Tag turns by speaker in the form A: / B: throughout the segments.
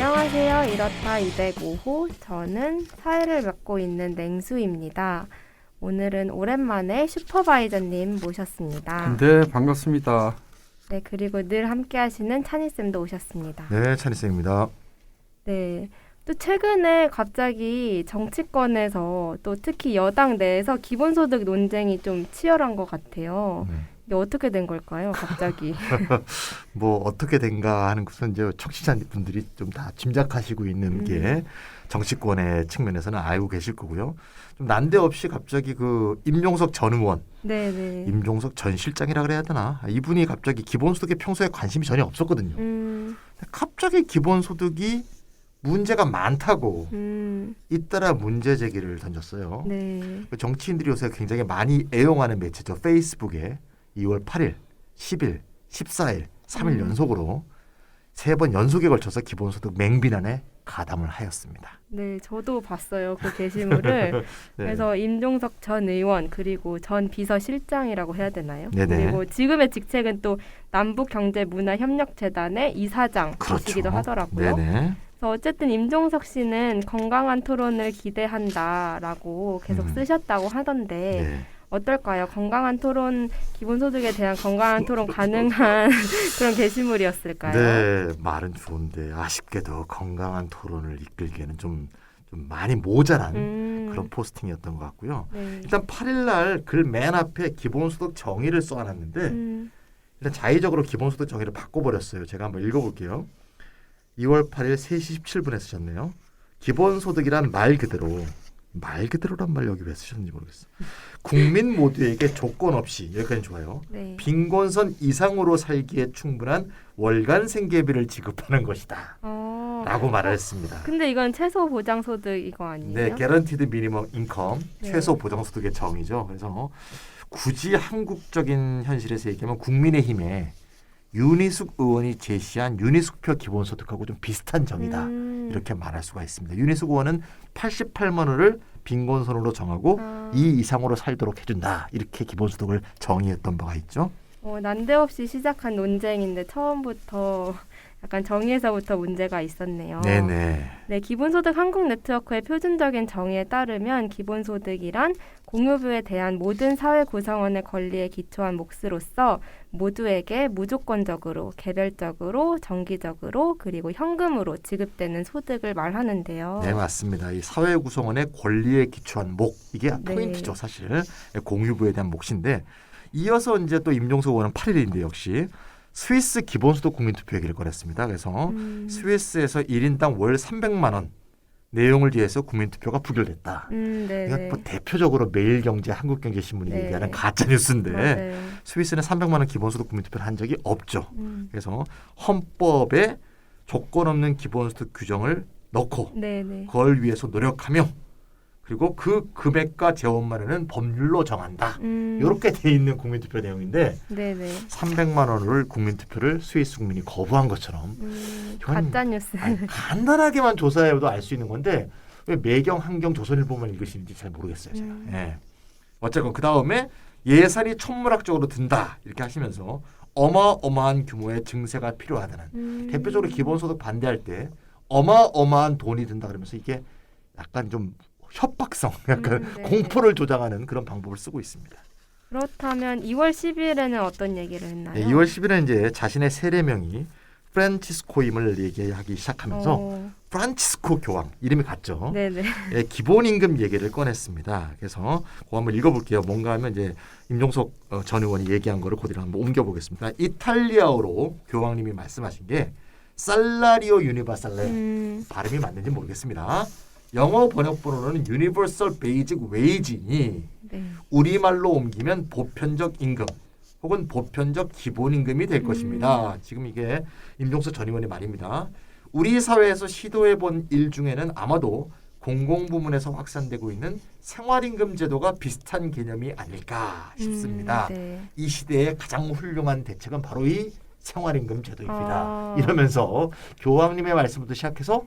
A: 안녕하세요. 이렇다 205호. 저는 사회를 맡고 있는 냉수입니다. 오늘은 오랜만에 슈퍼바이저님 모셨습니다.
B: 네, 반갑습니다.
A: 네, 그리고 늘 함께 하시는 찬희쌤도 오셨습니다.
C: 네, 찬희쌤입니다.
A: 네, 또 최근에 갑자기 정치권에서 또 특히 여당 내에서 기본소득 논쟁이 좀 치열한 것 같아요. 이게 어떻게 된 걸까요, 갑자기?
C: 뭐 어떻게 된가 하는 것은 이제 청취자분들이 좀 다 짐작하시고 있는 게 정치권의 측면에서는 알고 계실 거고요. 좀 난데없이 갑자기 그 임종석 전 의원,
A: 네네.
C: 임종석 전 실장이라 그래야 되나? 이분이 갑자기 기본소득에 평소에 관심이 전혀 없었거든요. 갑자기 기본소득이 문제가 많다고 잇따라 문제 제기를 던졌어요.
A: 네.
C: 정치인들이 요새 굉장히 많이 애용하는 매체죠. 페이스북에 2월 8일, 10일, 14일, 3일 연속으로 3번 연속에 걸쳐서 기본소득 맹비난에 가담을 하였습니다.
A: 네, 저도 봤어요. 그 게시물을.
C: 네.
A: 그래서 임종석 전 의원 그리고 전 비서실장이라고 해야 되나요?
C: 네네.
A: 그리고 지금의 직책은 또 남북경제문화협력재단의 이사장이시기도
C: 그렇죠.
A: 하더라고요.
C: 네네.
A: 그래서 어쨌든 임종석 씨는 건강한 토론을 기대한다라고 계속 쓰셨다고 하던데
C: 네.
A: 어떨까요? 건강한 토론, 기본소득에 대한 건강한 토론 가능한 그런 게시물이었을까요?
C: 네, 말은 좋은데 아쉽게도 건강한 토론을 이끌기에는 좀 많이 모자란 그런 포스팅이었던 것 같고요.
A: 네.
C: 일단 8일 날 글 맨 앞에 기본소득 정의를 써놨는데 일단 자의적으로 기본소득 정의를 바꿔버렸어요. 제가 한번 읽어볼게요. 2월 8일 3시 17분에 쓰셨네요. 기본소득이란 말 그대로란 말 여기 왜 쓰셨는지 모르겠어요. 국민 모두에게 조건 없이, 여기까지 좋아요.
A: 네.
C: 빈곤선 이상으로 살기에 충분한 월간 생계비를 지급하는 것이다. 라고 말을 했습니다.
A: 근데 이건 최소 보장소득 이거 아니에요?
C: 네, 개런티드 미니멈 인컴,
A: 네.
C: 최소 보장소득의 정의죠. 그래서 굳이 한국적인 현실에서 얘기하면 국민의힘에 윤희숙 의원이 제시한 윤희숙표 기본소득하고 좀 비슷한 정의다. 이렇게 말할 수가 있습니다. 윤희숙 의원은 88만 원을 빈곤선으로 정하고 이 이상으로 살도록 해준다. 이렇게 기본소득을 정의했던 바가 있죠.
A: 난데없이 시작한 논쟁인데 처음부터 약간 정의에서부터 문제가 있었네요.
C: 네네.
A: 네, 기본소득 한국 네트워크의 표준적인 정의에 따르면 기본소득이란 공유부에 대한 모든 사회 구성원의 권리에 기초한 몫으로서 모두에게 무조건적으로, 개별적으로, 정기적으로, 그리고 현금으로 지급되는 소득을 말하는데요.
C: 네, 맞습니다. 이 사회 구성원의 권리에 기초한 몫, 이게
A: 네.
C: 포인트죠, 사실. 공유부에 대한 몫인데 이어서 이제 또 임종석 의원은 8일인데 역시 스위스 기본소득 국민투표 얘기를 꺼냈습니다. 그래서 스위스에서 1인당 월 300만 원 내용을 위해서 국민투표가 부결됐다. 이건 뭐 대표적으로 매일경제, 한국경제신문이
A: 네.
C: 얘기하는 가짜 뉴스인데
A: 맞아요.
C: 스위스는 300만 원 기본소득 국민투표를 한 적이 없죠. 그래서 헌법에 조건 없는 기본소득 규정을 넣고
A: 네네.
C: 그걸 위해서 노력하며 그리고 그 금액과 재원 마련은 법률로 정한다. 이렇게 돼 있는 국민투표 내용인데
A: 네네.
C: 300만 원을 국민투표를 스위스 국민이 거부한 것처럼 이건
A: 가짜 뉴스.
C: 간단하게만 조사해도 알 수 있는 건데 왜 매경, 한경, 조선일보만 읽으시는지 잘 모르겠어요. 제가. 예. 어쨌건 그 다음에 예산이 천문학적으로 든다 이렇게 하시면서 어마어마한 규모의 증세가 필요하다는 대표적으로 기본소득 반대할 때 어마어마한 돈이 든다 그러면서 이게 약간 좀 협박성, 약간
A: 네.
C: 공포를 조장하는 그런 방법을 쓰고 있습니다.
A: 그렇다면 2월 10일에는 어떤 얘기를 했나요?
C: 네, 2월 10일에 이제 자신의 세례명이 프란치스코임을 얘기하기 시작하면서 프란치스코 교황 이름이 같죠.
A: 네네.
C: 예, 기본임금 얘기를 꺼냈습니다. 그래서 그거 한번 읽어볼게요. 뭔가 하면 이제 임종석 전 의원이 얘기한 거를 그대로 한번 옮겨보겠습니다. 이탈리아어로 교황님이 말씀하신 게 살라리오 유니버살레 발음이 맞는지 모르겠습니다. 영어 번역본으로는 Universal Basic Wage이니
A: 네.
C: 우리말로 옮기면 보편적 임금 혹은 보편적 기본임금이 될 것입니다. 지금 이게 임종석 전 의원의 말입니다. 우리 사회에서 시도해본 일 중에는 아마도 공공부문에서 확산되고 있는 생활임금 제도가 비슷한 개념이 아닐까 싶습니다.
A: 네.
C: 이 시대의 가장 훌륭한 대책은 바로 이 생활임금 제도입니다. 이러면서 교황님의 말씀부터 시작해서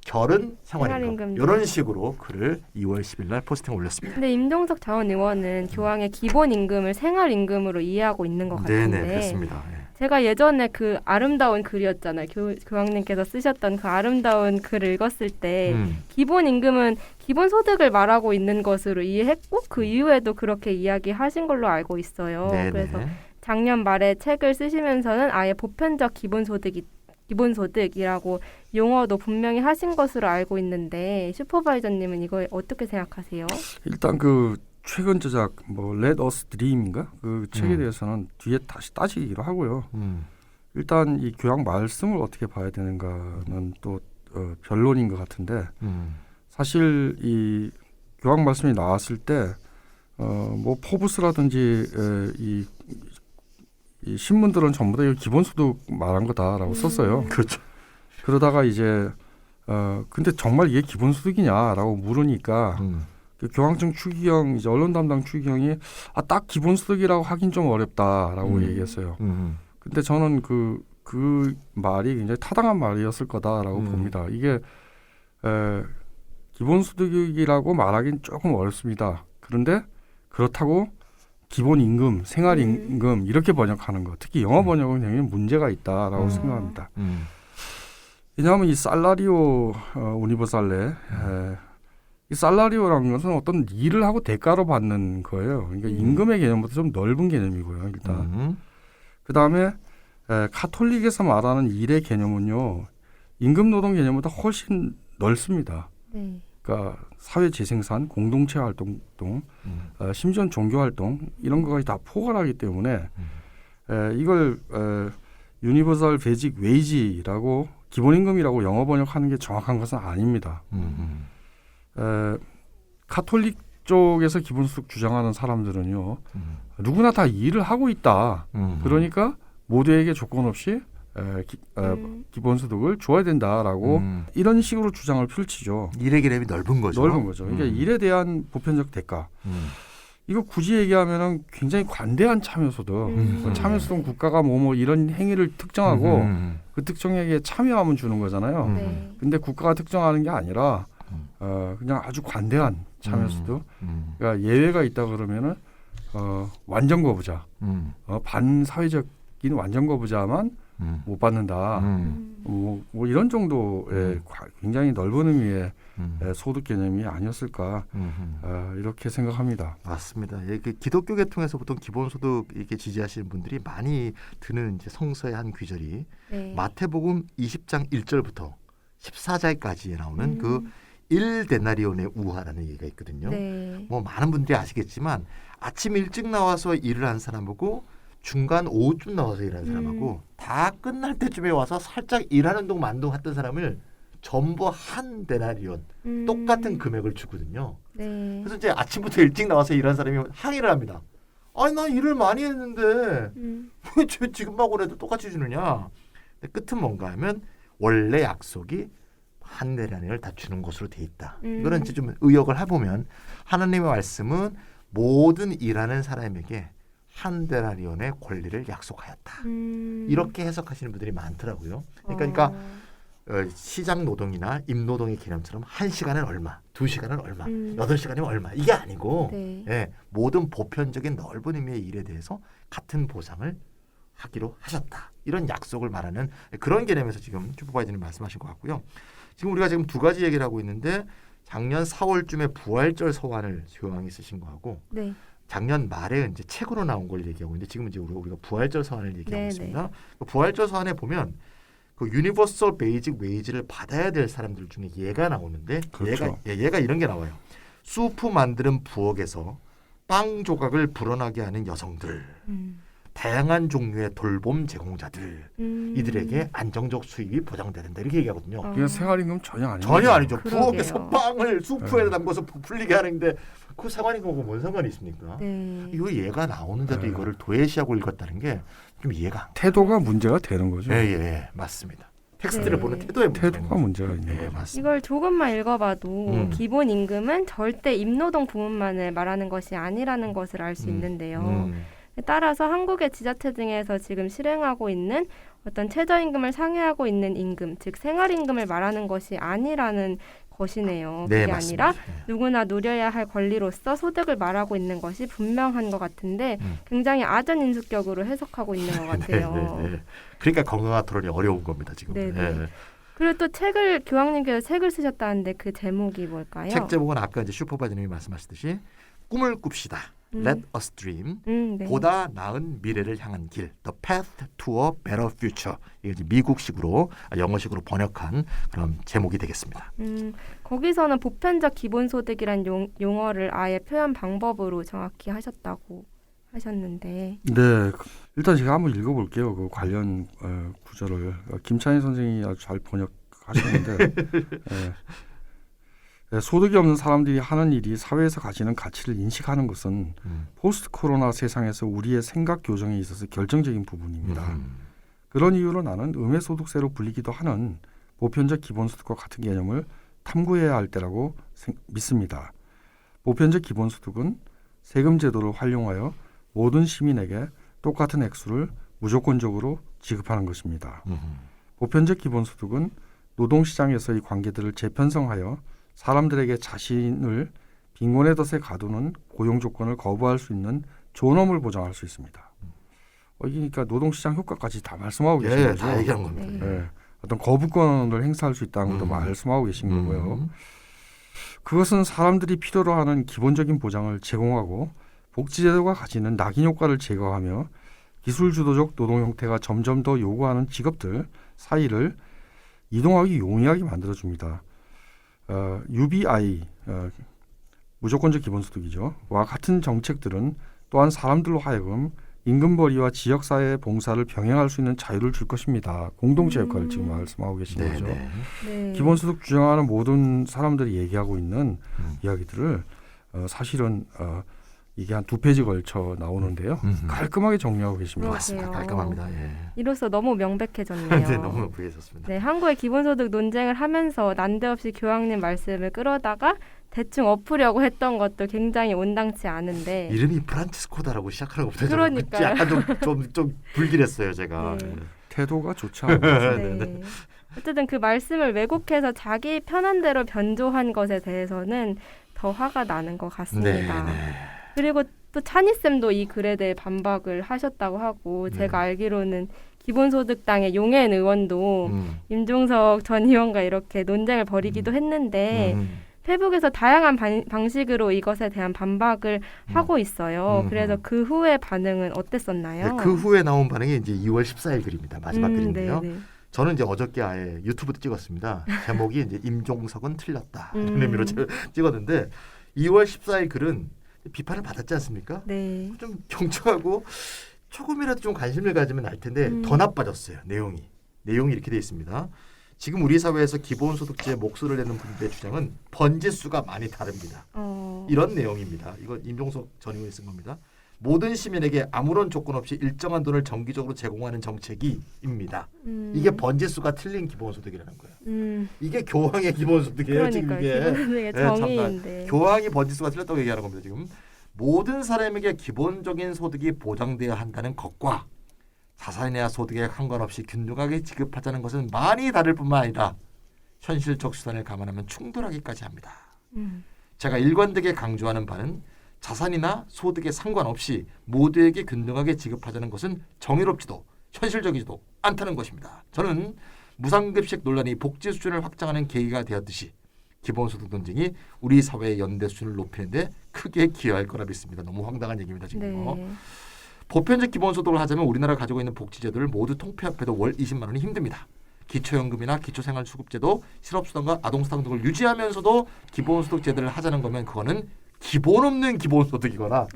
C: 결은 생활임금 이런 식으로 글을 2월 10일 날 포스팅에 올렸습니다.
A: 근데 임종석 전 의원은 교황의 기본임금을 생활임금으로 이해하고 있는 것 같은데
C: 네네, 그렇습니다. 네.
A: 제가 예전에 그 아름다운 글이었잖아요. 교황님께서 쓰셨던 그 아름다운 글을 읽었을 때 기본 임금은 기본 소득을 말하고 있는 것으로 이해했고 그 이후에도 그렇게 이야기하신 걸로 알고 있어요.
C: 네네.
A: 그래서 작년 말에 책을 쓰시면서는 아예 보편적 기본소득이라고 용어도 분명히 하신 것으로 알고 있는데 슈퍼바이저님은 이거 어떻게 생각하세요?
B: 일단 그 최근 저작 뭐 Let Us Dream인가 그 책에 대해서는 뒤에 다시 따지기로 하고요. 일단 이 교황 말씀을 어떻게 봐야 되는가는 또 변론인 것 같은데 사실 이 교황 말씀이 나왔을 때 뭐 포브스라든지 이 신문들은 전부 다 기본소득 말한 거다라고 썼어요.
C: 그렇죠.
B: 그러다가 이제 근데 정말 이게 기본소득이냐라고 물으니까 그 교황청 추기경 이제 언론 담당 추기경이 딱 기본소득이라고 하긴 좀 어렵다라고 얘기했어요. 근데 저는 그 말이 굉장히 타당한 말이었을 거다라고 봅니다. 이게 기본소득이라고 말하긴 조금 어렵습니다. 그런데 그렇다고 기본임금, 생활임금 이렇게 번역하는 것, 특히 영어 번역은 굉장히 문제가 있다라고 생각합니다. 왜냐하면 이 살라리오 우니버살레 이 살라리오라는 것은 어떤 일을 하고 대가로 받는 거예요. 그러니까 임금의 개념보다 좀 넓은 개념이고요. 일단 그 다음에 카톨릭에서 말하는 일의 개념은요, 임금 노동 개념보다 훨씬 넓습니다.
A: 네.
B: 그러니까 사회 재생산, 공동체 활동 등 심지어 종교 활동 이런 것까지 다 포괄하기 때문에 이걸 유니버설 베이직 웨이지라고 기본임금이라고 영어 번역하는 게 정확한 것은 아닙니다. 카톨릭 쪽에서 기본소득 주장하는 사람들은요, 누구나 다 일을 하고 있다. 그러니까 모두에게 조건 없이 기본소득을 줘야 된다라고 이런 식으로 주장을 펼치죠.
C: 일의 개념이 넓은 거죠.
B: 넓은 거죠. 그러니까 일에 대한 보편적 대가. 이거 굳이 얘기하면은 굉장히 관대한 참여소득. 참여소득은 국가가 뭐 이런 행위를 특정하고 그 특정에게 참여하면 주는 거잖아요.
A: 네.
B: 근데 국가가 특정하는 게 아니라 그냥 아주 관대한 참여소득. 그러니까 예외가 있다 그러면은 완전 거부자, 반사회적인 완전 거부자만 못 받는다. 뭐 이런 정도의 굉장히 넓은 의미의 소득 개념이 아니었을까 이렇게 생각합니다.
C: 맞습니다. 예, 그 기독교 계통에서 보통 기본소득 이렇게 지지하시는 분들이 많이 드는 이제 성서의 한 귀절이
A: 네.
C: 마태복음 20장 1절부터 14절까지에 나오는 그 1데나리온의 우화라는 얘기가 있거든요.
A: 네.
C: 뭐 많은 분들이 아시겠지만 아침 일찍 나와서 일을 한 사람하고 중간 오후쯤 나와서 일하는 사람하고 다 끝날 때쯤에 와서 살짝 일하는 동안 만동했던 사람을 전부 한 데나리온 똑같은 금액을 주거든요.
A: 네.
C: 그래서 이제 아침부터 일찍 나와서 일하는 사람이 항의를 합니다. 아니 나 일을 많이 했는데 왜 지금하고 해도 똑같이 주느냐. 근데 끝은 뭔가 하면 원래 약속이 한 데나리온을 다 주는 것으로 돼 있다. 이거는 이제 좀 의역을 해보면 하나님의 말씀은 모든 일하는 사람에게 한 데나리온의 권리를 약속하였다. 이렇게 해석하시는 분들이 많더라고요. 그러니까 시장 노동이나 임노동의 개념처럼 1시간은 얼마, 2시간은 얼마, 8시간이면 얼마 이게 아니고
A: 네.
C: 예, 모든 보편적인 넓은 의미의 일에 대해서 같은 보상을 하기로 하셨다. 이런 약속을 말하는 그런 개념에서 지금 슈퍼바이저님 말씀하신 것 같고요. 지금 우리가 지금 두 가지 얘기를 하고 있는데 작년 4월쯤에 부활절 서한을 교황이 쓰신 거하고
A: 네.
C: 작년 말에 이제 책으로 나온 걸 얘기하고 있는데 지금 이제 우리가 부활절 서한을 얘기하고
A: 네네.
C: 있습니다. 그 부활절 서한에 보면 그 유니버설 베이직 웨이지를 받아야 될 사람들 중에 얘가 나오는데
B: 그렇죠.
C: 얘가 이런 게 나와요. 수프 만드는 부엌에서 빵 조각을 불어나게 하는 여성들, 다양한 종류의 돌봄 제공자들 이들에게 안정적 수입이 보장돼야 된다 이렇게 얘기하거든요.
B: 그냥 생활임금 전혀 아니죠.
C: 전혀 아니죠.
A: 그러게요.
C: 부엌에서 빵을 수프에 담궈서 부풀리게 하는데 그 상관임금하고 뭔 상관이 있습니까?
A: 네.
C: 이거 얘가 나오는데도 이거를 도외시하고 읽었다는 게 좀 이해가 안 가요.
B: 태도가 문제가 되는 거죠.
C: 예, 맞습니다. 텍스트를
A: 네.
C: 보는 태도에
B: 태도가 문제가 있는
C: 예,
B: 거죠.
C: 맞습니다.
A: 이걸 조금만 읽어봐도 기본 임금은 절대 임노동 부분만을 말하는 것이 아니라는 것을 알 수 있는데요. 따라서 한국의 지자체 등에서 지금 실행하고 있는 어떤 최저임금을 상회하고 있는 임금, 즉 생활임금을 말하는 것이 아니라는 것이네요.
C: 네,
A: 그게
C: 맞습니다.
A: 아니라 누구나 누려야 할 권리로서 소득을 말하고 있는 것이 분명한 것 같은데 굉장히 아전인수격으로 해석하고 있는 것 같아요.
C: 네. 그러니까 건강한 토론이 어려운 겁니다 지금.
A: 네,
C: 네.
A: 네. 그리고 또 책을 교황님께서 책을 쓰셨다는데 그 제목이 뭘까요?
C: 책 제목은 아까 이제 슈퍼바이저님이 말씀하셨듯이 꿈을 꿉시다. Let us dream.
A: 네.
C: 보다 나은 미래를 향한 길. The path to a better future. 이게 이제 미국식으로 영어식으로 번역한 그런 제목이 되겠습니다.
A: 거기서는 보편적 기본소득이란 용어를 아예 표현 방법으로 정확히 하셨다고 하셨는데.
B: 네, 일단 제가 한번 읽어볼게요. 그 관련 구절을 김찬희 선생이 아주 잘 번역하셨는데 소득이 없는 사람들이 하는 일이 사회에서 가지는 가치를 인식하는 것은 포스트 코로나 세상에서 우리의 생각 교정에 있어서 결정적인 부분입니다. 그런 이유로 나는 음해소득세로 불리기도 하는 보편적 기본소득과 같은 개념을 탐구해야 할 때라고 믿습니다. 보편적 기본소득은 세금 제도를 활용하여 모든 시민에게 똑같은 액수를 무조건적으로 지급하는 것입니다. 보편적 기본소득은 노동시장에서의 관계들을 재편성하여 사람들에게 자신을 빈곤의 덫에 가두는 고용 조건을 거부할 수 있는 존엄을 보장할 수 있습니다. 그러니까 노동시장 효과까지 다 말씀하고 계신 거죠.
C: 다 얘기한 겁니다.
B: 네. 어떤 거부권을 행사할 수 있다는 것도 말씀하고 계신 거고요. 그것은 사람들이 필요로 하는 기본적인 보장을 제공하고 복지제도가 가지는 낙인 효과를 제거하며 기술 주도적 노동 형태가 점점 더 요구하는 직업들 사이를 이동하기 용이하게 만들어줍니다. UBI 무조건적 기본소득이죠. 와 같은 정책들은 또한 사람들로 하여금 임금벌이와 지역사회의 봉사를 병행할 수 있는 자유를 줄 것입니다. 공동체 역할을 지금 말씀하고 계신 거죠.
A: 네.
B: 기본소득 주장하는 모든 사람들이 얘기하고 있는 이야기들을 사실은 이게 한 2페이지 걸쳐 나오는데요. 깔끔하게 정리하고 계십니다.
C: 맞습니다. 깔끔합니다. 예.
A: 이로써 너무 명백해졌네요.
C: 네, 너무 부해졌습니다.
A: 네, 한국의 기본소득 논쟁을 하면서 난데없이 교황님 말씀을 끌어다가 대충 엎으려고 했던 것도 굉장히 온당치 않은데
C: 이름이 프란치스코다라고 시작하는 것보다
A: 그러니까요.
C: 약간 좀 불길했어요 제가.
A: 네.
B: 태도가 좋지 않아요.
A: 네. 어쨌든 그 말씀을 왜곡해서 자기 편한 대로 변조한 것에 대해서는 더 화가 나는 것 같습니다.
C: 네.
A: 그리고 또 찬희쌤도 이 글에 대해 반박을 하셨다고 하고 제가 알기로는 기본소득당의 용해인 의원도 임종석 전 의원과 이렇게 논쟁을 벌이기도 했는데 페북에서 다양한 방식으로 이것에 대한 반박을 하고 있어요. 그래서 그 후의 반응은 어땠었나요?
C: 네, 그 후에 나온 반응이 이제 2월 14일 글입니다. 마지막 글인데요.
A: 네네.
C: 저는 이제 어저께 아예 유튜브도 찍었습니다. 제목이 이제 임종석은 틀렸다 이런 의미로 찍었는데 2월 14일 글은 비판을 받았지 않습니까?
A: 네.
C: 좀 경청하고 조금이라도 좀 관심을 가지면 알 텐데 더 나빠졌어요. 내용이 이렇게 돼 있습니다. 지금 우리 사회에서 기본소득제에 목소리를 내는 분들의 주장은 번지수가 많이 다릅니다. 이런 내용입니다. 이거 임종석 전 의원이 쓴 겁니다. 모든 시민에게 아무런 조건 없이 일정한 돈을 정기적으로 제공하는 정책입니다. 이게 번지수가 틀린 기본소득이라는 거예요. 이게 교황의 기본소득이에요.
A: 그러니까요.
C: 지금 이게
A: 기본소득의 정의인데.
C: 교황이 번지수가 틀렸다고 얘기하는 겁니다. 지금 모든 사람에게 기본적인 소득이 보장되어야 한다는 것과 자산이나 소득에 상관없이 균등하게 지급하자는 것은 많이 다를 뿐만 아니라 현실적 수단을 감안하면 충돌하기까지 합니다. 제가 일관되게 강조하는 바는 자산이나 소득에 상관없이 모두에게 균등하게 지급하자는 것은 정의롭지도 현실적이지도 않다는 것입니다. 저는 무상급식 논란이 복지 수준을 확장하는 계기가 되었듯이 기본소득 논쟁이 우리 사회의 연대 수준을 높이는 데 크게 기여할 거라 믿습니다. 너무 황당한 얘기입니다. 지금.
A: 네.
C: 보편적 기본소득을 하자면 우리나라가 가지고 있는 복지제도를 모두 통폐합해도 월 20만 원이 힘듭니다. 기초연금이나 기초생활수급제도, 실업수당과 아동수당 등을 유지하면서도 기본소득 제도를 하자는 거면 그거는 기본 없는 기본소득이거나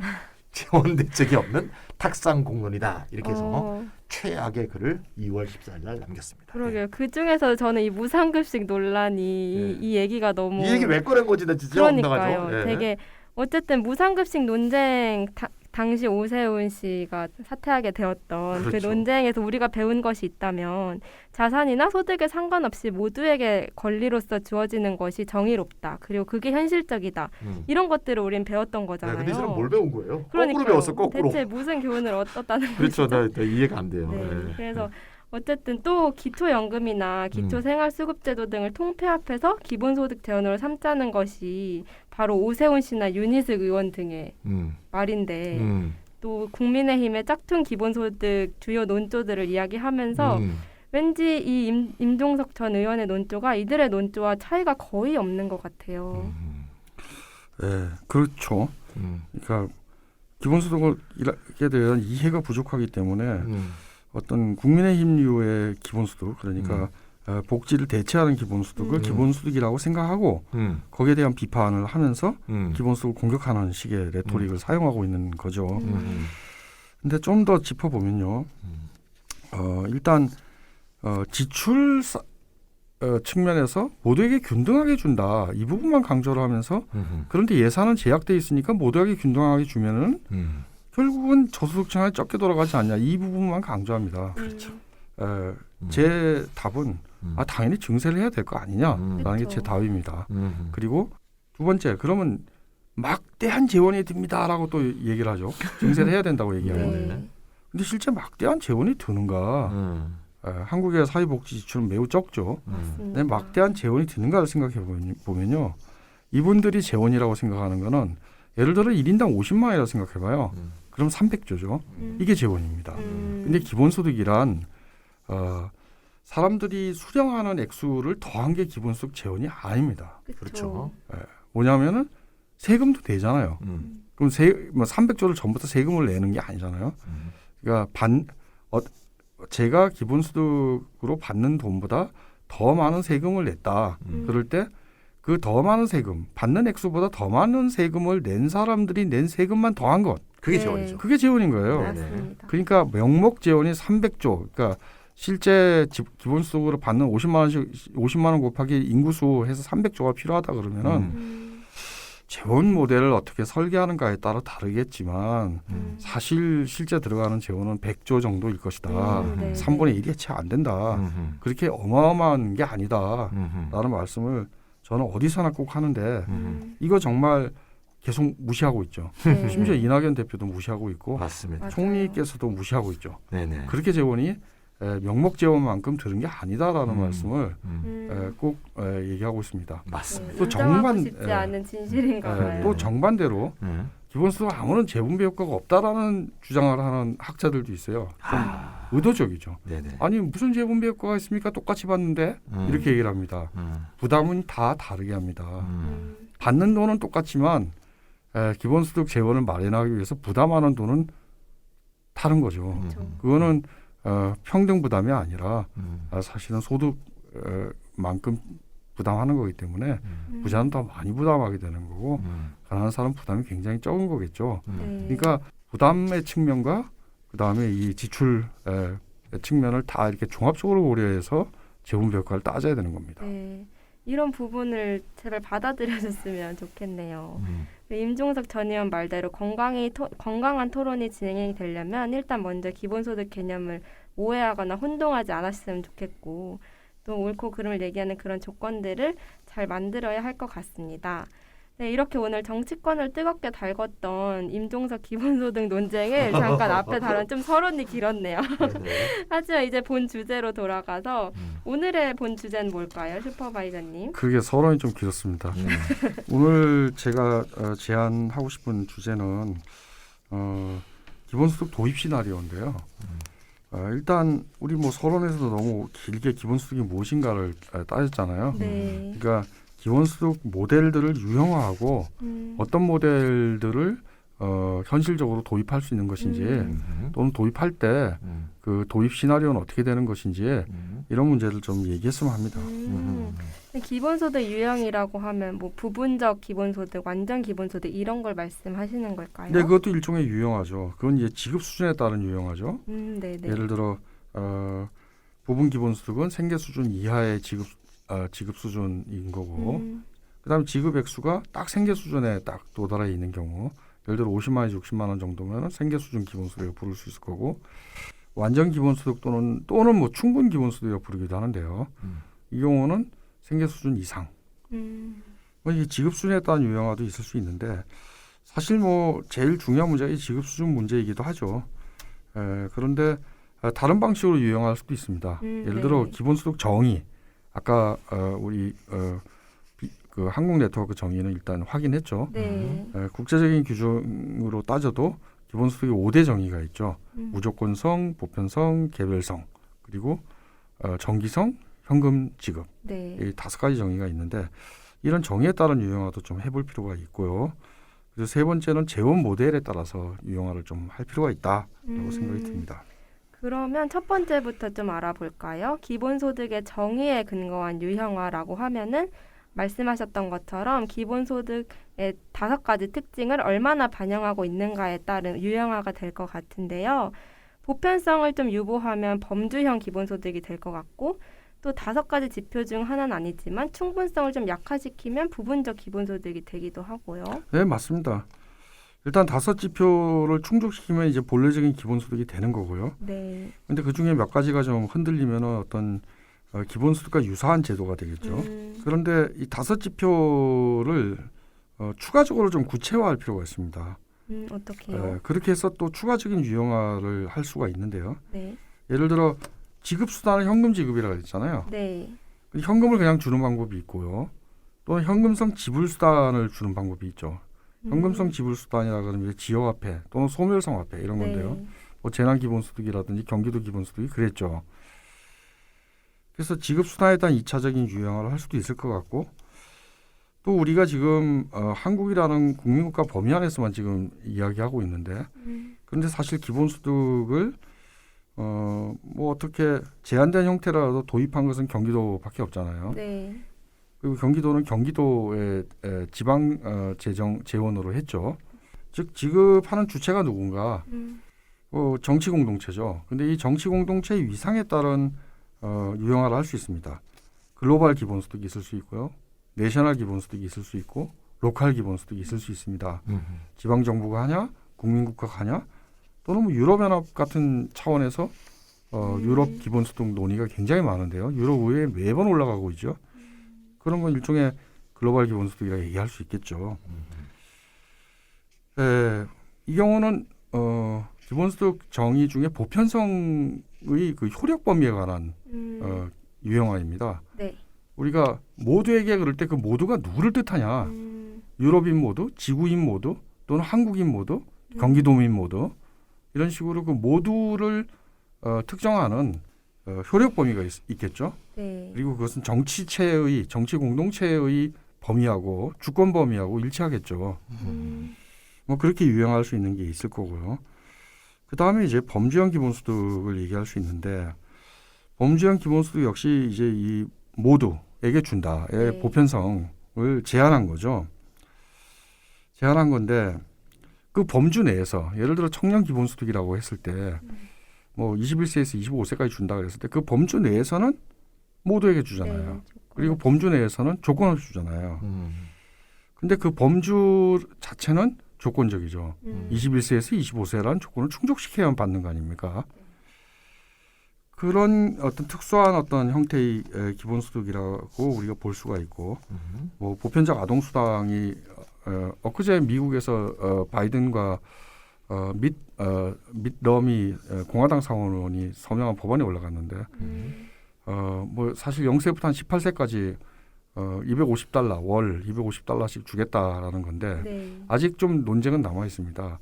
C: 재원 대책이 없는 탁상공론이다. 이렇게 해서 최악의 글을 2월 14일 날 남겼습니다.
A: 그러게요. 그 중에서 저는 이 무상급식 논란이 이 얘기가 너무
C: 이 얘기 왜 꺼낸 거지? 나 진짜
A: 그러니까요.
C: 황당하죠.
A: 되게 어쨌든 무상급식 논쟁 당시 오세훈 씨가 사퇴하게 되었던 그
C: 그렇죠.
A: 논쟁에서 우리가 배운 것이 있다면 자산이나 소득에 상관없이 모두에게 권리로서 주어지는 것이 정의롭다. 그리고 그게 현실적이다. 이런 것들을 우린 배웠던 거잖아요.
C: 근데 이 사람 뭘 배운 거예요?
A: 그러니까요.
C: 거꾸로 배웠어. 거꾸로.
A: 대체 무슨 교훈을 얻었다는
C: 그렇죠.
A: 것이죠?
C: 나 이해가 안 돼요.
A: 네.
C: 네.
A: 그래서 어쨌든 또 기초연금이나 기초생활수급제도 등을 통폐합해서 기본소득 재원으로 삼자는 것이 바로 오세훈 씨나 윤희숙 의원 등의 말인데 또 국민의힘의 짝퉁 기본소득 주요 논조들을 이야기하면서 왠지 이 임종석 전 의원의 논조가 이들의 논조와 차이가 거의 없는 것 같아요.
B: 네, 그렇죠. 그러니까 기본소득을 이렇게 대한 이해가 부족하기 때문에 어떤 국민의힘류의 기본소득, 그러니까 복지를 대체하는 기본소득을 기본소득이라고 생각하고 거기에 대한 비판을 하면서 기본소득을 공격하는 식의 레토릭을 사용하고 있는 거죠. 근데 좀 더 짚어보면요. 일단 지출 측면에서 모두에게 균등하게 준다. 이 부분만 강조를 하면서 그런데 예산은 제약돼 있으니까 모두에게 균등하게 주면은 결국은 저소득층에 적게 돌아가지 않냐. 이 부분만 강조합니다.
C: 그렇죠.
B: 제 답은 당연히 증세를 해야 될 거 아니냐라는 게 제 답입니다. 그리고 두 번째, 그러면 막대한 재원이 듭니다라고 또 얘기를 하죠. 증세를 해야 된다고 얘기하고.
A: 네.
B: 근데 실제 막대한 재원이 드는가? 한국의 사회복지 지출은 매우 적죠. 근데 막대한 재원이 드는가를 생각해 보면요. 이분들이 재원이라고 생각하는 거는 예를 들어 1인당 50만 원이라고 생각해 봐요. 그럼 300조죠. 이게 재원입니다. 근데 기본소득이란 사람들이 수령하는 액수를 더한 게 기본소득 재원이 아닙니다.
C: 그렇죠.
B: 뭐냐면은 세금도 내잖아요. 그럼 300조를 전부 다 세금을 내는 게 아니잖아요. 그러니까 제가 기본소득으로 받는 돈보다 더 많은 세금을 냈다. 그럴 때 그 더 많은 세금, 받는 액수보다 더 많은 세금을 낸 사람들이 낸 세금만 더한 것.
C: 그게
A: 네.
C: 재원이죠.
B: 그게 재원인 거예요.
A: 맞습니다.
B: 그러니까 명목 재원이 300조. 그러니까 실제 기본소득으로 받는 50만 원 곱하기 인구수 해서 300조가 필요하다 그러면은 재원 모델을 어떻게 설계하는가에 따라 다르겠지만 사실 실제 들어가는 재원은 100조 정도일 것이다.
A: 네.
B: 3분의 1이 채 안 된다. 그렇게 어마어마한 게 아니다. 라는 말씀을 저는 어디서나 꼭 하는데 이거 정말 계속 무시하고 있죠.
A: 네.
B: 심지어 이낙연 대표도 무시하고 있고
C: 맞습니다.
A: 맞아요.
B: 총리께서도 무시하고 있죠.
C: 네네.
B: 그렇게 재원이 명목 재원만큼 드는 게 아니다라는 말씀을 꼭 얘기하고 있습니다.
C: 맞습니다.
A: 네,
B: 또
A: 인정하고
B: 정반-
A: 싶지 않은 진실인가 봐요.
B: 또 정반대로 기본소득 아무런 재분배 효과가 없다라는 주장을 하는 학자들도 있어요. 좀 의도적이죠.
C: 네네.
B: 아니 무슨 재분배 효과가 있습니까? 똑같이 받는데 이렇게 얘기를 합니다. 부담은 다 다르게 합니다. 받는 돈은 똑같지만 기본소득 재원을 마련하기 위해서 부담하는 돈은 다른 거죠.
A: 그렇죠.
B: 그거는 평등 부담이 아니라 사실은 소득만큼 부담하는 거기 때문에 부자는 더 많이 부담하게 되는 거고 가난한 사람 부담이 굉장히 적은 거겠죠.
A: 네.
B: 그러니까 부담의 측면과 그다음에 이 지출 측면을 다 이렇게 종합적으로 고려해서 재분배 효과를 따져야 되는 겁니다.
A: 네. 이런 부분을 제발 받아들여줬으면 좋겠네요. 임종석 전 의원 말대로 건강한 토론이 진행이 되려면 일단 먼저 기본소득 개념을 오해하거나 혼동하지 않았으면 좋겠고 또 옳고 그름을 얘기하는 그런 조건들을 잘 만들어야 할 것 같습니다. 네, 이렇게 오늘 정치권을 뜨겁게 달궜던 임종석 기본소득 논쟁을 잠깐 앞에 다룬 좀 서론이 길었네요. 하지만 이제 본 주제로 돌아가서 오늘의 본 주제는 뭘까요, 슈퍼바이저님?
B: 그게 서론이 좀 길었습니다. 오늘 제가 제안하고 싶은 주제는 기본소득 도입 시나리오인데요. 일단 우리 뭐 서론에서도 너무 길게 기본소득이 무엇인가를 따졌잖아요.
A: 네.
B: 그러니까 기본소득 모델들을 유형화하고 어떤 모델들을 현실적으로 도입할 수 있는 것인지 또는 도입할 때 그 도입 시나리오는 어떻게 되는 것인지 이런 문제를 좀 얘기했으면 합니다.
A: 기본소득 유형이라고 하면 뭐 부분적 기본소득, 완전 기본소득 이런 걸 말씀하시는 걸까요?
B: 네, 그것도 일종의 유형화죠. 그건 이제 지급 수준에 따른 유형화죠.
A: 네네.
B: 예를 들어 부분 기본소득은 생계 수준 이하의 지급 수준인 거고, 그다음에 지급 액수가 딱 생계 수준에 딱 도달해 있는 경우, 예를 들어 50만에서 60만 원 정도면 생계 수준 기본소득을 부를 수 있을 거고, 완전 기본소득 또는 뭐 충분 기본소득이라고 부르기도 하는데요. 이 경우는 생계 수준 이상. 이게 지급 수준에 따른 유형화도 있을 수 있는데 사실 뭐 제일 중요한 문제가 이 지급 수준 문제이기도 하죠. 그런데 다른 방식으로 유형할 수도 있습니다. 예를 들어
A: 네.
B: 기본소득 정의 아까 우리 그 한국 네트워크 정의는 일단 확인했죠.
A: 네.
B: 국제적인 기준으로 따져도 기본소득이 5대 정의가 있죠. 무조건성, 보편성, 개별성, 그리고 정기성, 현금 지급.
A: 네.
B: 이 5가지 정의가 있는데 이런 정의에 따른 유형화도 좀 해볼 필요가 있고요. 그리고 세 번째는 재원 모델에 따라서 유형화를 좀 할 필요가 있다라고 생각이 듭니다.
A: 그러면 첫 번째부터 좀 알아볼까요? 기본소득의 정의에 근거한 유형화라고 하면은 말씀하셨던 것처럼 기본소득의 5가지 특징을 얼마나 반영하고 있는가에 따른 유형화가 될 것 같은데요. 보편성을 좀 유보하면 범주형 기본소득이 될 것 같고 또 5가지 지표 중 하나는 아니지만 충분성을 좀 약화시키면 부분적 기본소득이 되기도 하고요.
B: 네, 맞습니다. 일단 5지표를 충족시키면 이제 본래적인 기본소득이 되는 거고요.
A: 네.
B: 근데 그 중에 몇 가지가 좀 흔들리면 어떤 기본소득과 유사한 제도가 되겠죠. 그런데 이 5지표를 추가적으로 좀 구체화할 필요가 있습니다.
A: 어떻게요?
B: 그렇게 해서 또 추가적인 유형화를 할 수가 있는데요.
A: 네.
B: 예를 들어 지급수단은 현금 지급이라고 했잖아요.
A: 네.
B: 현금을 그냥 주는 방법이 있고요. 또는 현금성 지불수단을 주는 방법이 있죠. 현금성 지불수단이라 그러면 지역화폐 또는 소멸성화폐 이런 건데요.
A: 네.
B: 뭐 재난기본소득이라든지 경기도 기본소득이 그랬죠. 그래서 지급수단에 대한 2차적인 유형화를 할 수도 있을 것 같고 또 우리가 지금 한국이라는 국민국가 범위 안에서만 지금 이야기하고 있는데 그런데 사실 기본소득을 뭐 어떻게 제한된 형태라도 도입한 것은 경기도밖에 없잖아요.
A: 네.
B: 그리고 경기도는 경기도의 지방 재정 재원으로 했죠. 즉 지급하는 주체가 누군가 정치 공동체죠. 근데 이 정치 공동체의 위상에 따른 유형화를 할 수 있습니다. 글로벌 기본소득이 있을 수 있고요. 내셔널 기본소득이 있을 수 있고 로컬 기본소득이 있을 수 있습니다. 지방정부가 하냐 국민국가가 하냐 또는 뭐 유럽연합 같은 차원에서 유럽 기본소득 논의가 굉장히 많은데요. 유럽 의회에 매번 올라가고 있죠. 그런 건 일종의 글로벌 기본소득이라 얘기할 수 있겠죠. 이 경우는 기본소득 정의 중에 보편성의 그 효력 범위에 관한 유형화입니다.
A: 네.
B: 우리가 모두에게 그럴 때 그 모두가 누구를 뜻하냐? 유럽인 모두, 지구인 모두, 또는 한국인 모두, 경기도민 모두 이런 식으로 그 모두를 특정하는 효력 범위가 있겠죠.
A: 네.
B: 그리고 그것은 정치체의 정치 공동체의 범위하고 주권 범위하고 일치하겠죠. 뭐 그렇게 유형할 수 있는 게 있을 거고요. 그 다음에 이제 범주형 기본소득을 얘기할 수 있는데 범주형 기본소득 역시 이제 이 모두에게 준다의
A: 네.
B: 보편성을 제한한 거죠. 제한한 건데 그 범주 내에서 예를 들어 청년 기본소득이라고 했을 때 뭐 21세에서 25세까지 준다 그랬을 때 그 범주 내에서는 모두에게 주잖아요.
A: 네,
B: 그리고 범주 내에서는 조건 없이 주잖아요. 근데 그 범주 자체는 조건적이죠. 21세에서 25세라는 조건을 충족시켜야만 받는 거 아닙니까? 그런 어떤 특수한 어떤 형태의 기본소득이라고 우리가 볼 수가 있고 뭐 보편적 아동수당이 엊그제 미국에서 바이든과 밋 러미 공화당 상원의원이 서명한 법안이 올라갔는데 뭐 사실 0세부터 한 18세까지 $250 월 $250씩 주겠다라는 건데
A: 네.
B: 아직 좀 논쟁은 남아 있습니다.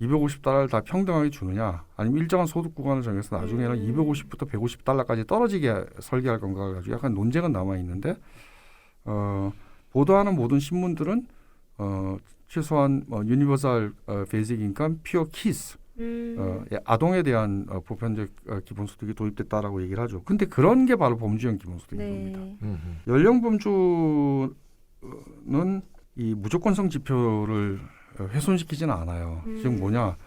B: $250를 다 평등하게 주느냐 아니면 일정한 소득 구간을 정해서 나중에는 250부터 $150까지 떨어지게 설계할 건가 가지고 약간 논쟁은 남아 있는데 보도하는 모든 신문들은 최소한 유니버설 베이직 인컴 퓨어 키스 아동에 대한 보편적 기본소득이 도입됐다라고 얘기를 하죠. 근데 그런 게 바로 범주형 기본소득인
A: 네.
B: 겁니다. 연령 범주는 이 무조건성 지표를 훼손시키지는 않아요. 즉 뭐냐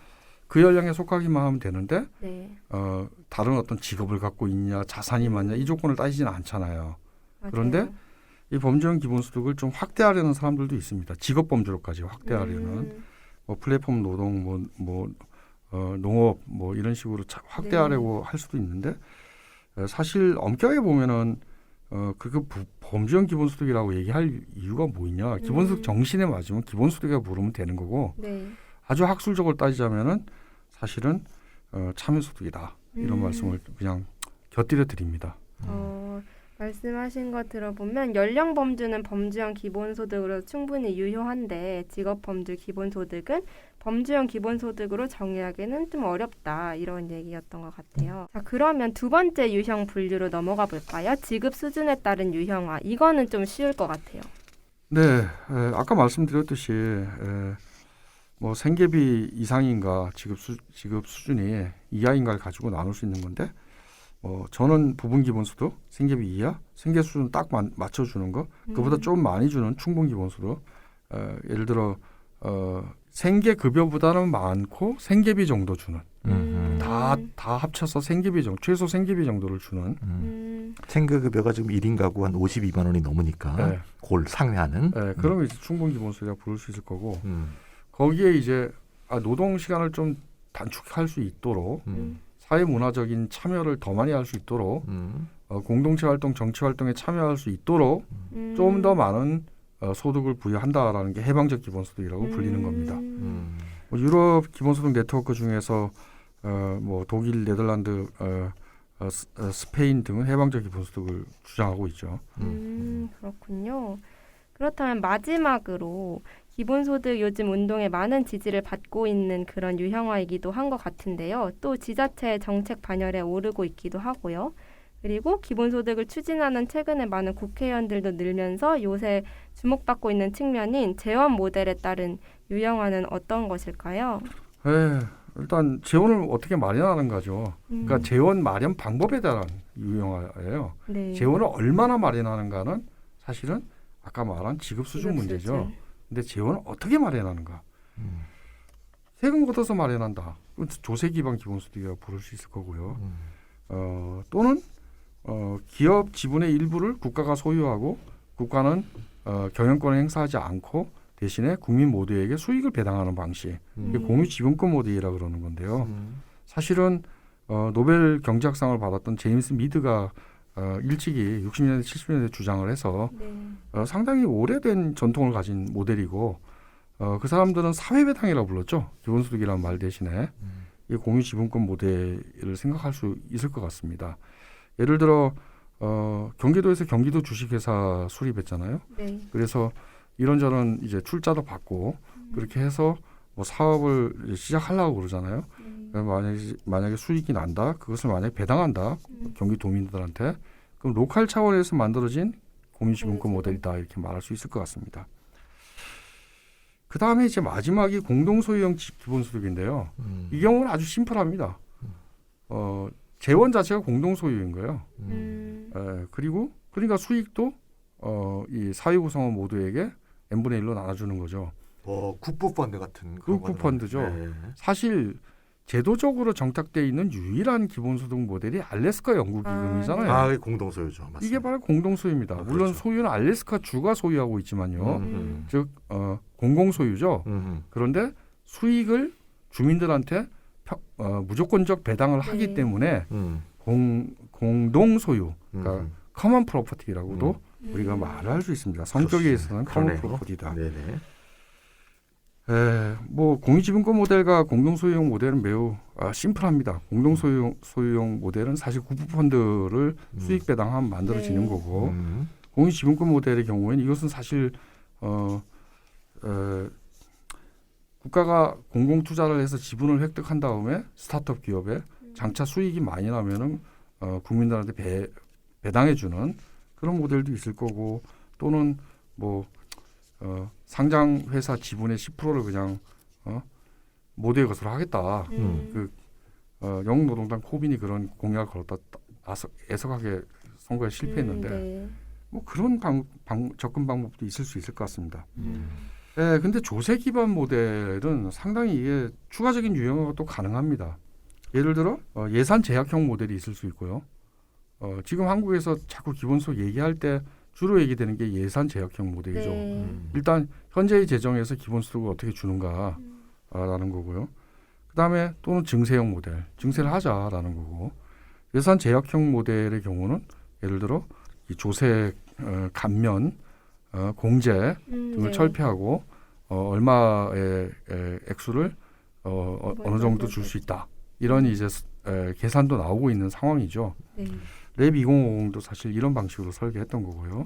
B: 그 연령에 속하기만 하면 되는데
A: 네.
B: 다른 어떤 직업을 갖고 있냐 자산이 많냐 이 조건을 따지지는 않잖아요.
A: 맞아요.
B: 그런데 이 범주형 기본소득을 좀 확대하려는 사람들도 있습니다. 직업 범주로까지 확대하려는 뭐 플랫폼 노동 농업 뭐 이런 식으로 확대하려고 할 수도 있는데 사실 엄격하게 보면은 그 범주형 기본소득이라고 얘기할 이유가 뭐냐? 기본소득 정신에 맞으면 기본소득이라고 부르면 되는 거고
A: 네.
B: 아주 학술적으로 따지자면은 사실은 참여소득이다. 이런 말씀을 그냥 곁들여 드립니다.
A: 말씀하신 거 들어보면 연령 범주는 범주형 기본소득으로 충분히 유효한데 직업 범주 기본소득은 범주형 기본소득으로 정의하기는 좀 어렵다 이런 얘기였던 것 같아요. 자, 그러면 두 번째 유형 분류로 넘어가 볼까요? 지급 수준에 따른 유형화. 이거는 좀 쉬울 것 같아요.
B: 네, 아까 말씀드렸듯이 뭐 생계비 이상인가 지급 수준이 이하인가를 가지고 나눌 수 있는 건데 저는 부분 기본소득, 생계비 이하, 생계 수준 딱 맞춰주는 거, 그보다 좀 많이 주는 충분 기본소득. 예를 들어 생계 급여보다는 많고 생계비 정도 주는. 다 합쳐서 생계비 정도, 최소 생계비 정도를 주는.
C: 생계급여가 지금 1인 가구 한 52만 원이 넘으니까
B: 네.
C: 그걸 상회하는.
B: 네, 그러면 이제 충분 기본소득이라 부를 수 있을 거고 거기에 이제 노동 시간을 좀 단축할 수 있도록. 사회 문화적인 참여를 더 많이 할 수 있도록 공동체 활동, 정치 활동에 참여할 수 있도록 좀 더 많은 소득을 부여한다라는 게 해방적 기본소득이라고 불리는 겁니다. 유럽 기본소득 네트워크 중에서 뭐 독일, 네덜란드, 스페인 등은 해방적 기본소득을 주장하고 있죠.
A: 그렇군요. 그렇다면 마지막으로 기본소득 요즘 운동에 많은 지지를 받고 있는 그런 유형화이기도 한 것 같은데요. 또 지자체의 정책 반열에 오르고 있기도 하고요. 그리고 기본소득을 추진하는 최근에 많은 국회의원들도 늘면서 요새 주목받고 있는 측면인 재원 모델에 따른 유형화는 어떤 것일까요?
B: 네, 일단 재원을 어떻게 마련하는가죠. 그러니까 재원 마련 방법에 대한 유형화예요.
A: 네.
B: 재원을 얼마나 마련하는가는 사실은 아까 말한 지급 수준 문제죠. 근데 재원을 어떻게 마련하는가? 세금 걷어서 마련한다. 조세 기반 기본소득이라고 부를 수 있을 거고요. 또는 기업 지분의 일부를 국가가 소유하고 국가는 경영권을 행사하지 않고 대신에 국민 모두에게 수익을 배당하는 방식. 이게 공유지분권 모델이라고 그러는 건데요. 사실은 노벨 경제학상을 받았던 제임스 미드가 일찍이 60년대, 70년대 주장을 해서 상당히 오래된 전통을 가진 모델이고 그 사람들은 사회배당이라고 불렀죠. 기본소득이라는 말 대신에 이 공유지분권 모델을 생각할 수 있을 것 같습니다. 예를 들어 경기도에서 경기도 주식회사 수립했잖아요.
A: 네.
B: 그래서 이런저런 이제 출자도 받고 그렇게 해서 뭐 사업을 시작하려고 그러잖아요. 만약에 수익이 난다, 그것을 만약에 배당한다, 경기도민들한테, 그럼 로컬 차원에서 만들어진 공유지분권 모델이다 이렇게 말할 수 있을 것 같습니다. 그 다음에 이제 마지막이 공동소유형 기본소득인데요. 이 경우는 아주 심플합니다. 재원 자체가 공동소유인 거예요. 그리고 그러니까 수익도 이 사회구성원 모두에게 n분의 1로 나눠주는 거죠.
C: 국부펀드 같은
B: 국부펀드죠.
C: 네.
B: 사실 제도적으로 정착되어 있는 유일한 기본소득 모델이 알래스카 연구기금이잖아요.
C: 네. 공동소유죠. 맞습니다.
B: 이게 바로 공동소유입니다. 물론
C: 그렇죠.
B: 소유는 알래스카 주가 소유하고 있지만요. 즉 공공소유죠. 그런데 수익을 주민들한테 무조건적 배당을 하기 때문에 공동소유, 그러니까 커먼 프로퍼티라고도 우리가 말을 할 수 있습니다. 성격에 있어서는 커먼 프로퍼티다.
C: 네네.
B: 뭐 공유지분권 모델과 공동소유형 모델은 매우 심플합니다. 공동소유형 모델은 사실 국부펀드를 수익 배당하면 만들어지는 거고 공유지분권 모델의 경우에는 이것은 사실 국가가 공공 투자를 해서 지분을 획득한 다음에 스타트업 기업에 장차 수익이 많이 나면은 국민들한테 배당해주는 그런 모델도 있을 거고 또는 뭐 상장 회사 지분의 10%를 그냥 모두의 것으로 하겠다. 영국 노동당 코빈이 그런 공약을 걸었다 애석하게 선거에 실패했는데 뭐 그런 접근 방법도 있을 수 있을 것 같습니다. 근데 조세 기반 모델은 상당히 이게 추가적인 유형화가 또 가능합니다. 예를 들어 예산 제약형 모델이 있을 수 있고요. 지금 한국에서 자꾸 기본소득 얘기할 때 주로 얘기되는 게 예산 제약형 모델이죠. 일단 현재의 재정에서 기본소득을 어떻게 주는가라는 거고요. 그다음에 또는 증세형 모델, 증세를 하자라는 거고. 예산 제약형 모델의 경우는 예를 들어 이 조세 감면, 공제 등을 철폐하고 얼마의 액수를 어느 정도 줄 수 있다. 이런 이제 계산도 나오고 있는 상황이죠.
A: 네.
B: 랩 2050도 사실 이런 방식으로 설계했던 거고요.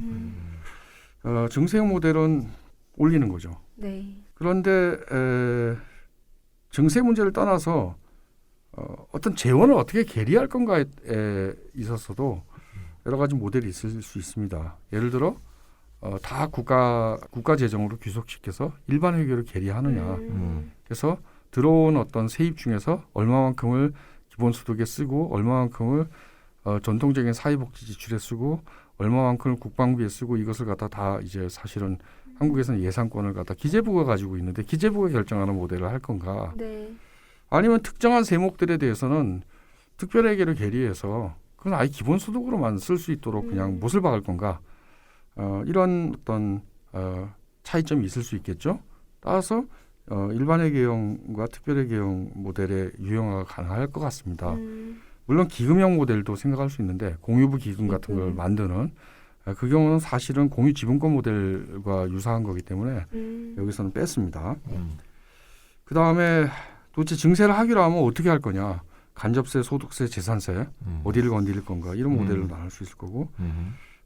B: 증세형 모델은 올리는 거죠.
A: 네.
B: 그런데 증세 문제를 떠나서 어떤 재원을 어떻게 계리할 건가에 있어서도 여러 가지 모델이 있을 수 있습니다. 예를 들어 다 국가 재정으로 귀속시켜서 일반 회계로 계리하느냐. 그래서 들어온 어떤 세입 중에서 얼마만큼을 기본소득에 쓰고 얼마만큼을 전통적인 사회복지 지출에 쓰고 얼마만큼을 국방비에 쓰고 이것을 갖다 다 이제 사실은 한국에서는 예산권을 갖다 기재부가 가지고 있는데 기재부가 결정하는 모델을 할 건가.
A: 네.
B: 아니면 특정한 세목들에 대해서는 특별회계를 계리해서 그건 아예 기본소득으로만 쓸 수 있도록 그냥 못을 박을 건가. 이런 어떤 차이점이 있을 수 있겠죠. 따라서 일반회계형과 특별회계형 모델의 유형화가 가능할 것 같습니다. 물론 기금형 모델도 생각할 수 있는데 공유부 기금 같은 걸 만드는 그 경우는 사실은 공유지분권 모델과 유사한 거기 때문에 여기서는 뺐습니다. 그 다음에 도대체 증세를 하기로 하면 어떻게 할 거냐. 간접세, 소득세, 재산세 어디를 건드릴 건가 이런 모델로 나눌 수 있을 거고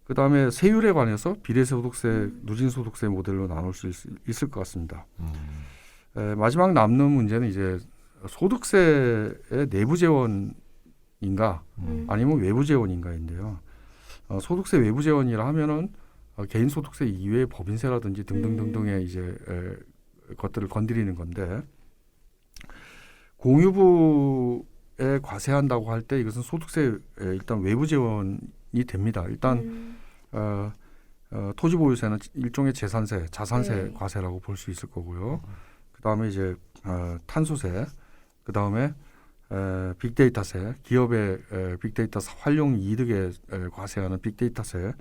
B: 그 다음에 세율에 관해서 비례소득세, 누진소득세 모델로 나눌 수 있을 것 같습니다. 마지막 남는 문제는 이제 소득세의 내부 재원인가 아니면 외부 재원인가인데요. 소득세 외부 재원이라 하면은 개인 소득세 이외의 법인세라든지 등등등등의 이제 것들을 건드리는 건데 공유부에 과세한다고 할 때 이것은 소득세 일단 외부 재원이 됩니다. 일단 토지보유세는 일종의 재산세, 자산세
A: 네.
B: 과세라고 볼 수 있을 거고요. 그 다음에 이제 탄소세, 그 다음에 빅데이터세, 기업의 빅데이터 활용 이득에 과세하는 빅데이터세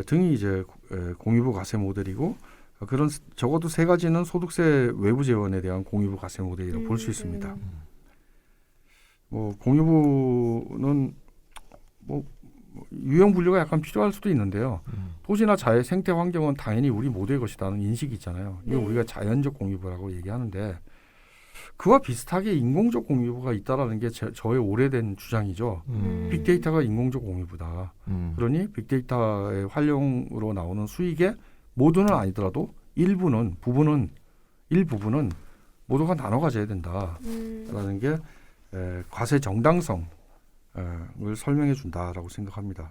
B: 등이 이제 공유부 과세 모델이고 그런 적어도 세 가지는 소득세 외부 재원에 대한 공유부 과세 모델이라고 볼 수 있습니다. 뭐 공유부는 뭐 유형 분류가 약간 필요할 수도 있는데요. 토지나 자연 생태 환경은 당연히 우리 모두의 것이라는 인식이 있잖아요. 이거
A: 네.
B: 우리가 자연적 공유부라고 얘기하는데 그와 비슷하게 인공적 공유부가 있다라는 게 저의 오래된 주장이죠. 빅데이터가 인공적 공유부다. 그러니 빅데이터의 활용으로 나오는 수익의 모두는 아니더라도 일부분은 모두가 나눠 가져야 된다라는 게 과세 정당성을 설명해 준다라고 생각합니다.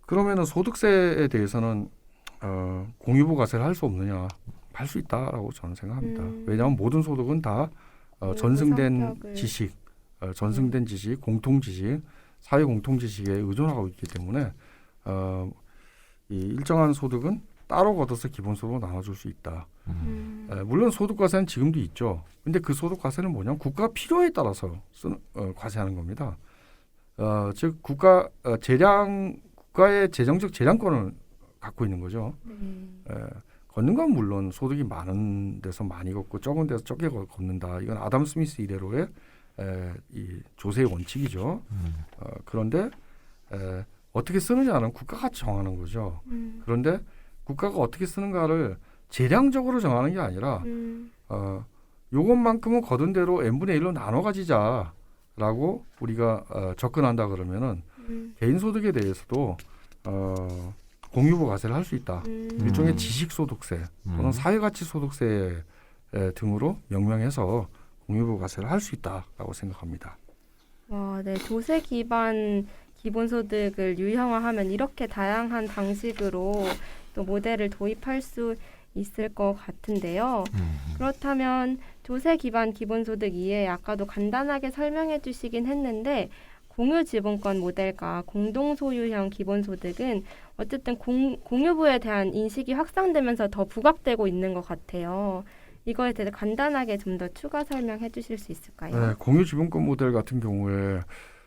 B: 그러면은 소득세에 대해서는 공유부 과세를 할 수 없느냐? 할 수 있다라고 저는 생각합니다. 왜냐하면 모든 소득은 다 전승된
A: 성격을.
B: 지식, 전승된 지식, 공통 지식, 사회 공통 지식에 의존하고 있기 때문에 이 일정한 소득은 따로 걷어서 기본소득으로 나눠줄 수 있다. 물론 소득과세는 지금도 있죠. 근데 그 소득과세는 뭐냐면 국가 필요에 따라서 과세하는 겁니다. 즉 국가의 재정적 재량권을 갖고 있는 거죠. 걷는 건 물론 소득이 많은 데서 많이 걷고 적은 데서 적게 걷는다. 이건 아담 스미스 이래로의 이 조세의 원칙이죠. 그런데 어떻게 쓰느냐는 국가가 정하는 거죠. 그런데 국가가 어떻게 쓰는가를 재량적으로 정하는 게 아니라 요것만큼은 거둔 대로 n분의 1로 나눠 가지자라고 우리가 접근한다 그러면은 개인 소득에 대해서도 공유부 과세를 할 수 있다. 일종의 지식소득세 또는 사회가치소득세 등으로 명명해서 공유부 과세를 할 수 있다라고 생각합니다.
A: 와, 네. 조세 기반 기본소득을 유형화하면 이렇게 다양한 방식으로 또 모델을 도입할 수 있을 것 같은데요. 그렇다면 조세 기반 기본소득 이외에 아까도 간단하게 설명해 주시긴 했는데 공유지분권 모델과 공동소유형 기본소득은 어쨌든 공유부에 대한 인식이 확산되면서 더 부각되고 있는 것 같아요. 이거에 대해서 간단하게 좀 더 추가 설명해 주실 수 있을까요?
B: 네, 공유지분권 모델 같은 경우에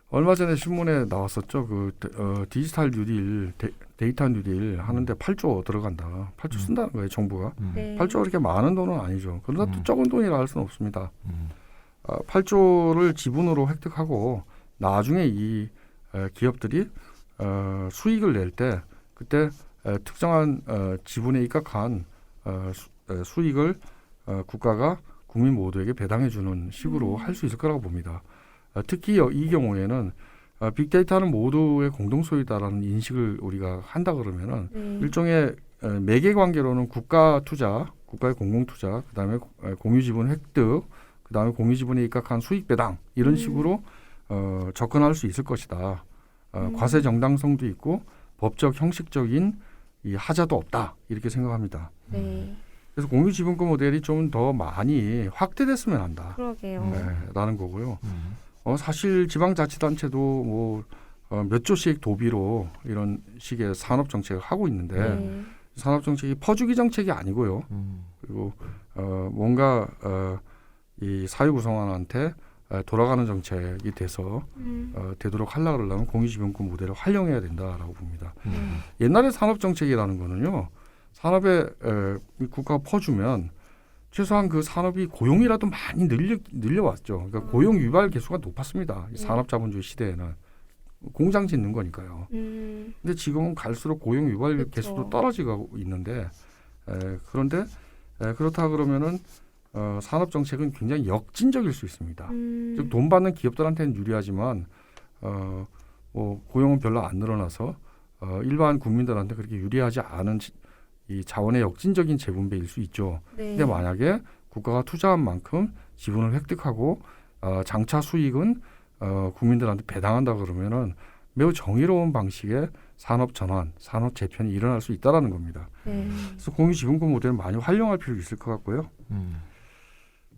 B: 얼마 전에 신문에 나왔었죠. 그 디지털 뉴딜, 데이터 뉴딜 하는데 8조 들어간다. 8조 쓴다는 거예요, 정부가.
A: 네.
B: 8조 그렇게 많은 돈은 아니죠. 그러나 또 적은 돈이라 할 수는 없습니다. 8조를 지분으로 획득하고 나중에 이 기업들이 수익을 낼 때 그때 특정한 지분에 입각한 수익을 국가가 국민 모두에게 배당해주는 식으로 할 수 있을 거라고 봅니다. 특히 이 경우에는 빅데이터는 모두의 공동 소유다라는 인식을 우리가 한다 그러면은 일종의 매개 관계로는 국가 투자, 국가의 공공 투자, 그다음에 공유 지분 획득, 그다음에 공유 지분에 입각한 수익 배당 이런 식으로 접근할 수 있을 것이다. 과세 정당성도 있고 법적 형식적인 이 하자도 없다 이렇게 생각합니다.
A: 네.
B: 그래서 공유 지분권 모델이 좀 더 많이 확대됐으면 한다.
A: 그러게요.
B: 라는 거고요. 사실 지방자치단체도 뭐 몇 조씩 도비로 이런 식의 산업 정책을 하고 있는데 산업 정책이 퍼주기 정책이 아니고요. 그리고 뭔가 이 사회 구성원한테 돌아가는 정책이 돼서 되도록 하려고 그러려면 공유지분권 모델을 활용해야 된다라고 봅니다. 옛날에 산업 정책이라는 거는요. 산업에 국가가 퍼주면 최소한 그 산업이 고용이라도 많이 늘려왔죠. 그러니까 고용 유발 개수가 높았습니다. 이 산업자본주의 시대에는 공장 짓는 거니까요. 근데 지금은 갈수록 고용 유발
A: 그쵸.
B: 개수도 떨어지고 있는데 그런데 그렇다 그러면은 산업 정책은 굉장히 역진적일 수 있습니다. 즉 돈 받는 기업들한테는 유리하지만 뭐 고용은 별로 안 늘어나서 일반 국민들한테 그렇게 유리하지 않은 이 자원의 역진적인 재분배일 수 있죠. 근데 만약에 국가가 투자한 만큼 지분을 획득하고 장차 수익은 국민들한테 배당한다 그러면은 매우 정의로운 방식의 산업 전환, 산업 재편이 일어날 수 있다라는 겁니다. 그래서 공유 지분권 모델을 많이 활용할 필요가 있을 것 같고요.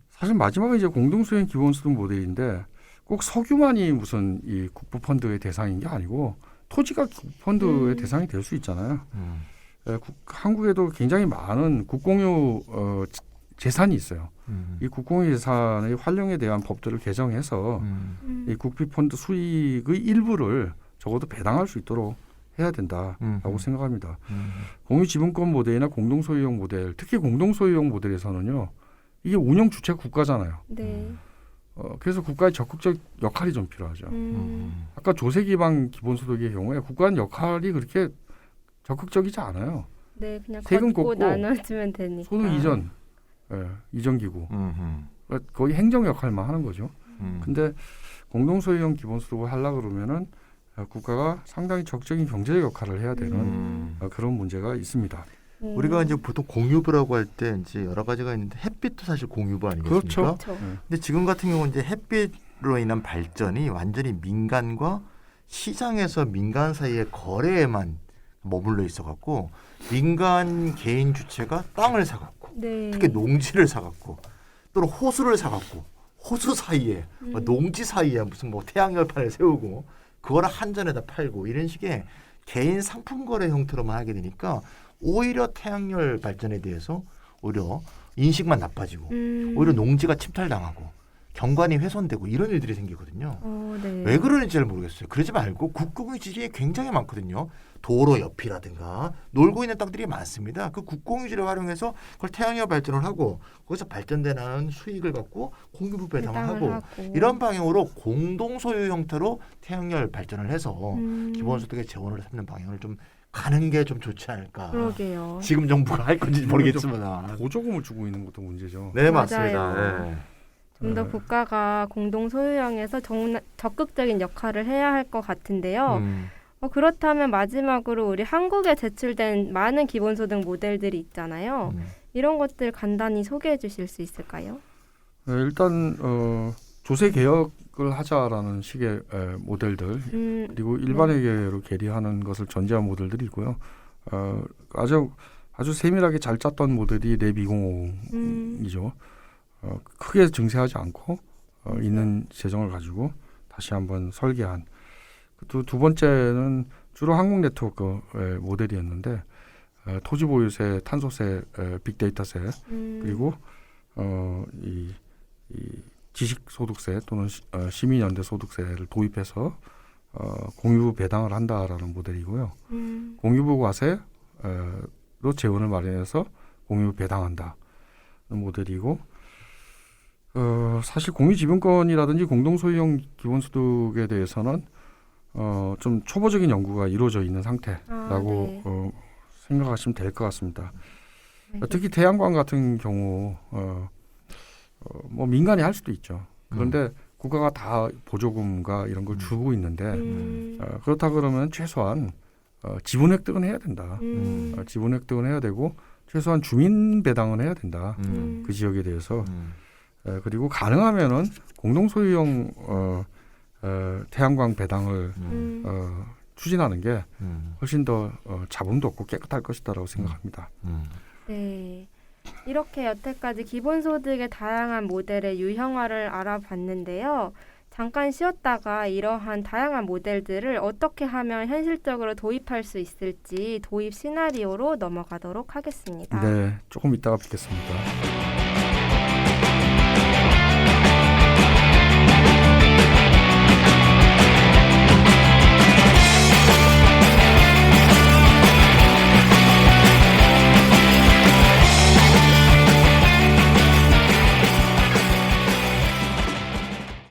B: 사실 마지막은 이제 공동소유형 기본소득 모델인데 꼭 석유만이 무슨 이 국부 펀드의 대상인 게 아니고 토지가 펀드의 대상이 될 수 있잖아요. 한국에도 굉장히 많은 국공유 재산이 있어요. 이 국공유 재산의 활용에 대한 법들을 개정해서 이 국비 펀드 수익의 일부를 적어도 배당할 수 있도록 해야 된다라고 생각합니다. 공유 지분권 모델이나 공동 소유형 모델, 특히 공동 소유형 모델에서는요, 이게 운영 주체가 국가잖아요. 그래서 국가의 적극적 역할이 좀 필요하죠. 아까 조세 기반 기본소득의 경우에 국가는 역할이 그렇게 적극적이지 않아요.
A: 네, 그냥
B: 세금
A: 걷고
B: 걷고
A: 나눠주면 되니까.
B: 소득 이전, 이전 기구, 그러니까 거의 행정 역할만 하는 거죠. 근데 공동 소유형 기본소득을 하려고 그러면은 국가가 상당히 적극적인 경제적 역할을 해야 되는 그런 문제가 있습니다.
C: 우리가 이제 보통 공유부라고 할 때 이제 여러 가지가 있는데 햇빛도 사실 공유부 아니겠습니까?
B: 그렇죠.
C: 근데 지금 같은 경우는 이제 햇빛으로 인한 발전이 완전히 민간과 시장에서 민간 사이의 거래에만 머물러 있어갖고 민간 개인 주체가 땅을 사갖고 특히 농지를 사갖고 또는 호수를 사갖고 호수 사이에 농지 사이에 무슨 뭐 태양열판을 세우고 그거를 한전에다 팔고 이런 식의 개인 상품 거래 형태로만 하게 되니까 오히려 태양열 발전에 대해서 오히려 인식만 나빠지고 오히려 농지가 침탈당하고 경관이 훼손되고 이런 일들이 생기거든요. 왜 그러는지 잘 모르겠어요. 그러지 말고 국공유 지역이 굉장히 많거든요. 도로 옆이라든가 놀고 있는 땅들이 많습니다. 그 국공유지를 활용해서 그걸 태양열 발전을 하고 거기서 발전되는 수익을 갖고 공유부 배당을 하고 이런 방향으로 공동 소유 형태로 태양열 발전을 해서 기본소득의 재원을 삼는 방향을 좀 가는 게 좀 좋지 않을까.
A: 그러게요.
C: 지금 정부가 할 건지 모르겠지만
B: 보조금을 주고 있는 것도 문제죠.
C: 네,
A: 맞아요.
C: 맞습니다. 네.
A: 좀 더 국가가 공동 소유형에서 적극적인 역할을 해야 할 것 같은데요. 그렇다면 마지막으로 우리 한국에 제출된 많은 기본소득 모델들이 있잖아요. 이런 것들 간단히 소개해 주실 수 있을까요?
B: 일단 조세 개혁을 하자라는 식의 모델들 그리고 일반회계로 계리하는 것을 전제한 모델들이 있고요. 아주 세밀하게 잘 짰던 모델이 랩 2050이죠. 크게 증세하지 않고 있는 재정을 가지고 다시 한번 설계한 두 번째는 주로 한국 네트워크의 모델이었는데 토지 보유세, 탄소세, 빅데이터세 그리고 이 지식소득세 또는 시민연대소득세를 도입해서 공유부 배당을 한다라는 모델이고요. 공유부 과세로 재원을 마련해서 공유부 배당한다 모델이고 사실 공유지분권이라든지 공동소유형 기본소득에 대해서는 좀 초보적인 연구가 이루어져 있는 상태라고 생각하시면 될 것 같습니다. 특히 태양광 같은 경우 뭐 민간이 할 수도 있죠. 그런데 국가가 다 보조금과 이런 걸 주고 있는데 그렇다 그러면 최소한 지분 획득은 해야 된다. 지분 획득은 해야 되고 최소한 주민 배당은 해야 된다. 그 지역에 대해서 그리고 가능하면은 공동 소유형 태양광 배당을 추진하는 게 훨씬 더 자본도 없고 깨끗할 것이다라고 생각합니다.
A: 네. 이렇게 여태까지 기본소득의 다양한 모델의 유형화를 알아봤는데요. 잠깐 쉬었다가 이러한 다양한 모델들을 어떻게 하면 현실적으로 도입할 수 있을지 도입 시나리오로 넘어가도록 하겠습니다.
B: 네, 조금 이따가 뵙겠습니다.